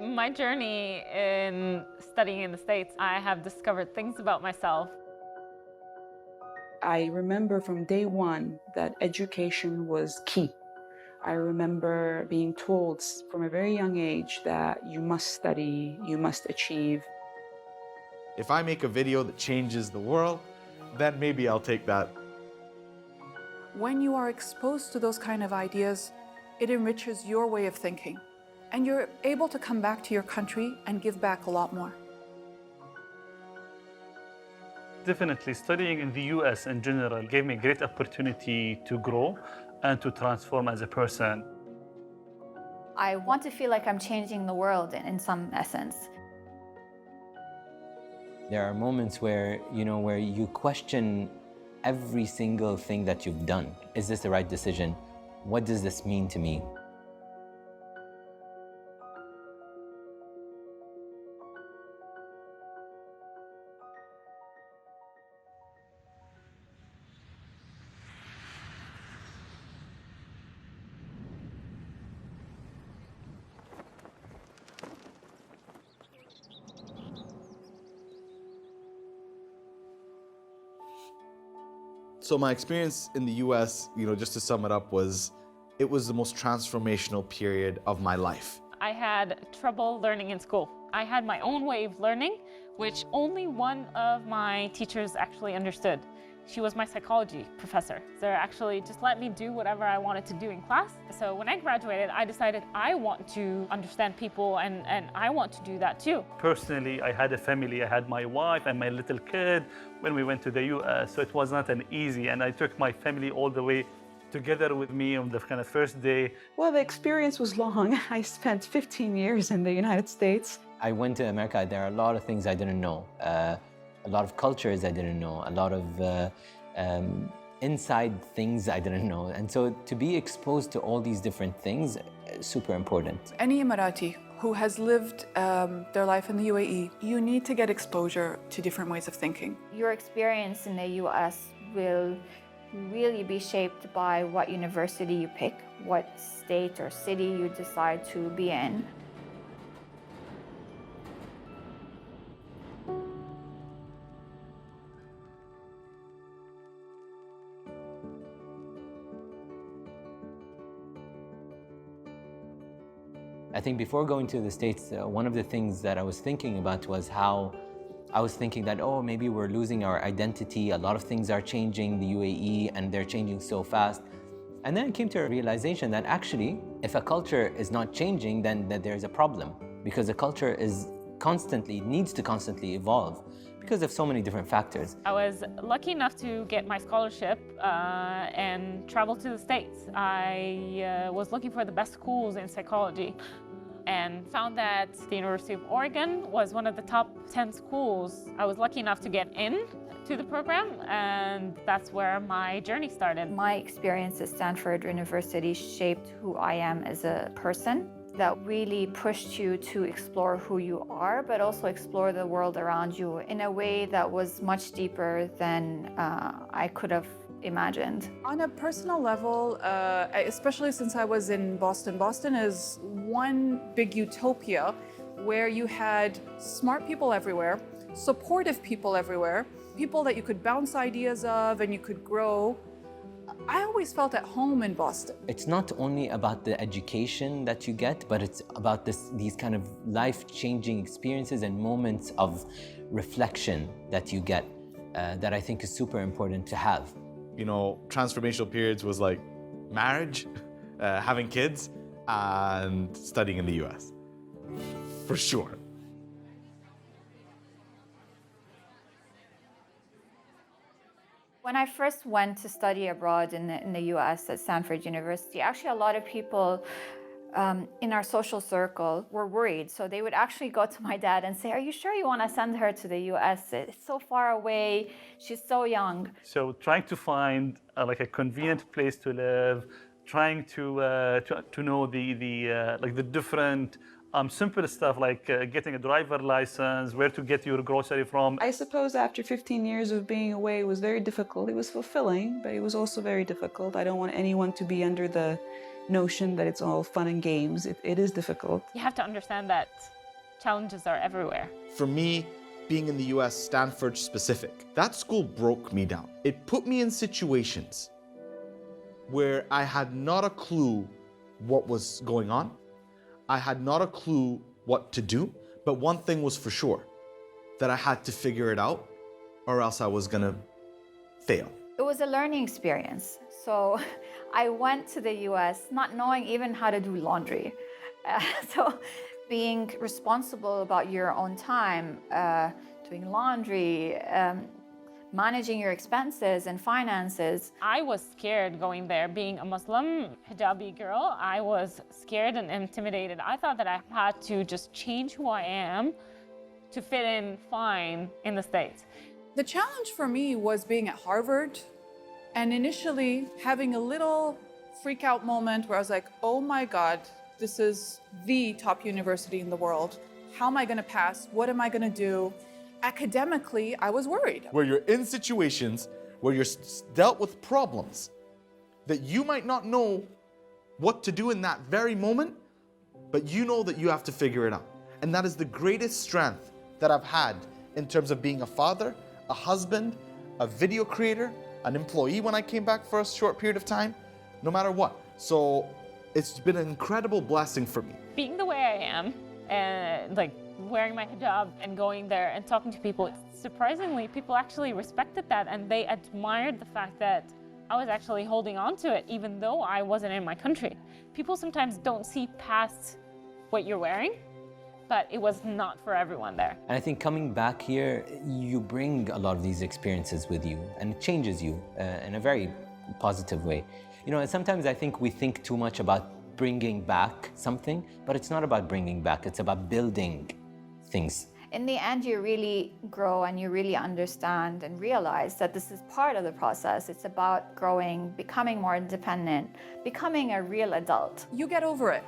My journey in studying in the States, I have discovered things about myself. I remember from day one that education was key. I remember being told from a very young age that you must study, you must achieve. If I make a video that changes the world, then maybe I'll take that. When you are exposed to those kind of ideas, it enriches your way of thinking. And you're able to come back to your country and give back a lot more. Definitely, studying in the US in general gave me a great opportunity to grow and to transform as a person. I want to feel like I'm changing the world in some essence. There are moments where you question every single thing that you've done. Is this the right decision? What does this mean to me? So my experience in the US, just to sum it up, it was the most transformational period of my life. I had trouble learning in school. I had my own way of learning, which only one of my teachers actually understood. She was my psychology professor. So actually just let me do whatever I wanted to do in class. So when I graduated, I decided I want to understand people and I want to do that too. Personally, I had a family. I had my wife and my little kid when we went to the US, so it was not an easy, and I took my family all the way together with me on the kind of first day. Well, the experience was long. I spent 15 years in the United States. I went to America. There are a lot of things I didn't know. A lot of cultures I didn't know, a lot of inside things I didn't know. And so to be exposed to all these different things is super important. Any Emirati who has lived their life in the UAE, you need to get exposure to different ways of thinking. Your experience in the US will really be shaped by what university you pick, what state or city you decide to be in. I think before going to the States, one of the things that I was thinking about was how I was thinking that, oh, maybe we're losing our identity. A lot of things are changing, the UAE, and they're changing so fast. And then I came to a realization that actually, if a culture is not changing, then there's a problem, because a culture needs to constantly evolve because of so many different factors. I was lucky enough to get my scholarship and travel to the States. I was looking for the best schools in psychology and found that the University of Oregon was one of the top 10 schools. I was lucky enough to get in to the program, and that's where my journey started. My experience at Stanford University shaped who I am as a person. That really pushed you to explore who you are, but also explore the world around you in a way that was much deeper than I could have imagined. On a personal level, especially since I was in Boston, Boston is one big utopia where you had smart people everywhere, supportive people everywhere, people that you could bounce ideas of and you could grow. I always felt at home in Boston. It's not only about the education that you get, but it's about these kind of life-changing experiences and moments of reflection that you get that I think is super important to have. Transformational periods was like marriage, having kids, and studying in the US, for sure. When I first went to study abroad in the US at Stanford University, actually a lot of people in our social circle were worried. So they would actually go to my dad and say, "Are you sure you want to send her to the US? It's so far away. She's so young." So trying to find like a convenient place to live, trying to know the different simple stuff like getting a driver license, where to get your grocery from. I suppose after 15 years of being away, it was very difficult. It was fulfilling, but it was also very difficult. I don't want anyone to be under the notion that it's all fun and games. It is difficult. You have to understand that challenges are everywhere. For me, being in the US, Stanford specific, that school broke me down. It put me in situations where I had not a clue what was going on. I had not a clue what to do, but one thing was for sure, that I had to figure it out or else I was gonna fail. It was a learning experience. So I went to the US not knowing even how to do laundry. So being responsible about your own time, doing laundry, managing your expenses and finances. I was scared going there. Being a Muslim hijabi girl, I was scared and intimidated. I thought that I had to just change who I am to fit in fine in the States. The challenge for me was being at Harvard and initially having a little freak out moment where I was like, oh my God, this is the top university in the world. How am I gonna pass? What am I gonna do? Academically, I was worried. Where you're in situations where you're dealt with problems that you might not know what to do in that very moment, but you know that you have to figure it out. And that is the greatest strength that I've had in terms of being a father, a husband, a video creator, an employee when I came back for a short period of time, no matter what. So it's been an incredible blessing for me. Being the way I am, and like wearing my hijab and going there and talking to people, surprisingly, people actually respected that and they admired the fact that I was actually holding on to it, even though I wasn't in my country. People sometimes don't see past what you're wearing, but it was not for everyone there. And I think coming back here, you bring a lot of these experiences with you, and it changes you in a very positive way. You know, and sometimes I think we think too much about bringing back something, but it's not about bringing back, it's about building things. In the end, you really grow and you really understand and realize that this is part of the process. It's about growing, becoming more independent, becoming a real adult. You get over it.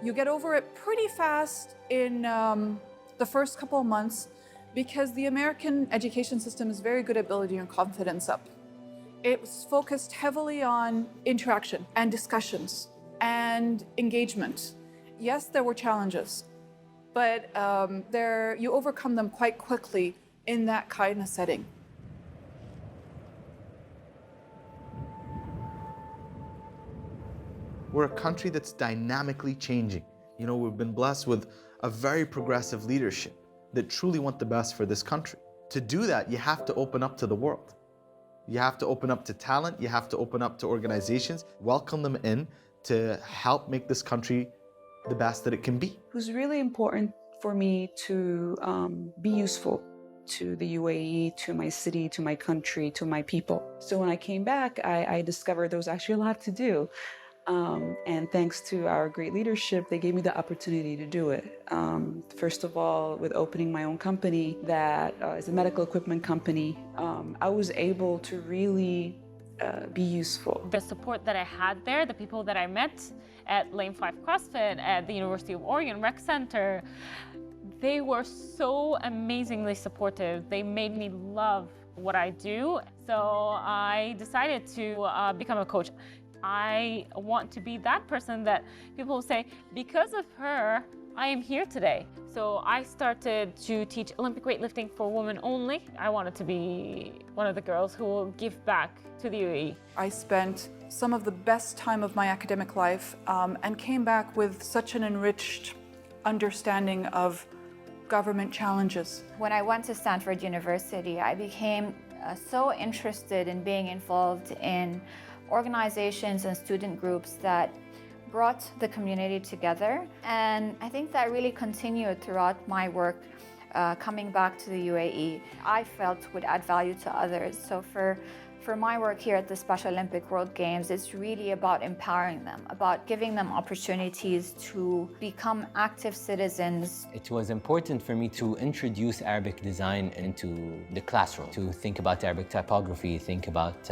You get over it pretty fast in the first couple of months because the American education system is very good at building your confidence up. It's focused heavily on interaction and discussions and engagement. Yes, there were challenges, but you overcome them quite quickly in that kind of setting. We're a country that's dynamically changing. You know, we've been blessed with a very progressive leadership that truly want the best for this country. To do that, you have to open up to the world. You have to open up to talent, you have to open up to organizations, welcome them in to help make this country the best that it can be. It was really important for me to be useful to the UAE, to my city, to my country, to my people. So when I came back, I discovered there was actually a lot to do. And thanks to our great leadership, they gave me the opportunity to do it. First of all, with opening my own company that is a medical equipment company, I was able to really be useful. The support that I had there, the people that I met at Lane 5 CrossFit, at the University of Oregon Rec Center, they were so amazingly supportive. They made me love what I do. So I decided to become a coach. I want to be that person that people will say, because of her, I am here today. So I started to teach Olympic weightlifting for women only. I wanted to be one of the girls who will give back to the UAE. I spent some of the best time of my academic life and came back with such an enriched understanding of government challenges. When I went to Stanford University, I became so interested in being involved in organizations and student groups that brought the community together. And I think that really continued throughout my work coming back to the UAE. I felt would add value to others. So for my work here at the Special Olympic World Games, it's really about empowering them, about giving them opportunities to become active citizens. It was important for me to introduce Arabic design into the classroom, to think about Arabic typography, think about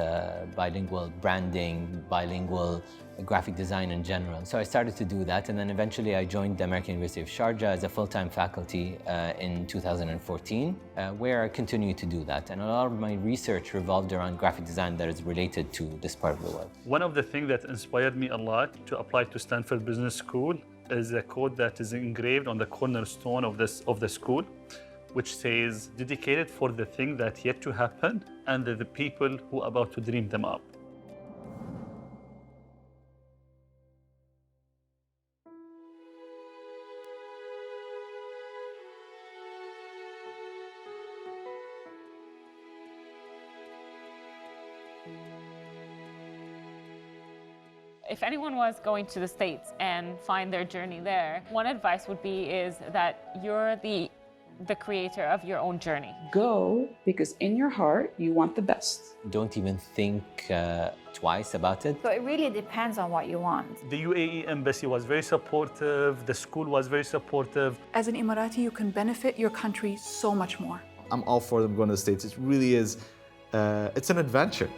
bilingual branding, bilingual graphic design in general. So I started to do that, and then eventually I joined the American University of Sharjah as a full-time faculty in 2014, where I continue to do that. And a lot of my research revolved around graphic design that is related to this part of the world. One of the things that inspired me a lot to apply to Stanford Business School is a quote that is engraved on the cornerstone of the school, which says, "Dedicated for the thing that yet to happen and the people who are about to dream them up." If anyone was going to the States and find their journey there, one advice would be is that you're the creator of your own journey. Go because in your heart, you want the best. Don't even think twice about it. So it really depends on what you want. The UAE embassy was very supportive, the school was very supportive. As an Emirati, you can benefit your country so much more. I'm all for them going to the States. It really is, it's an adventure.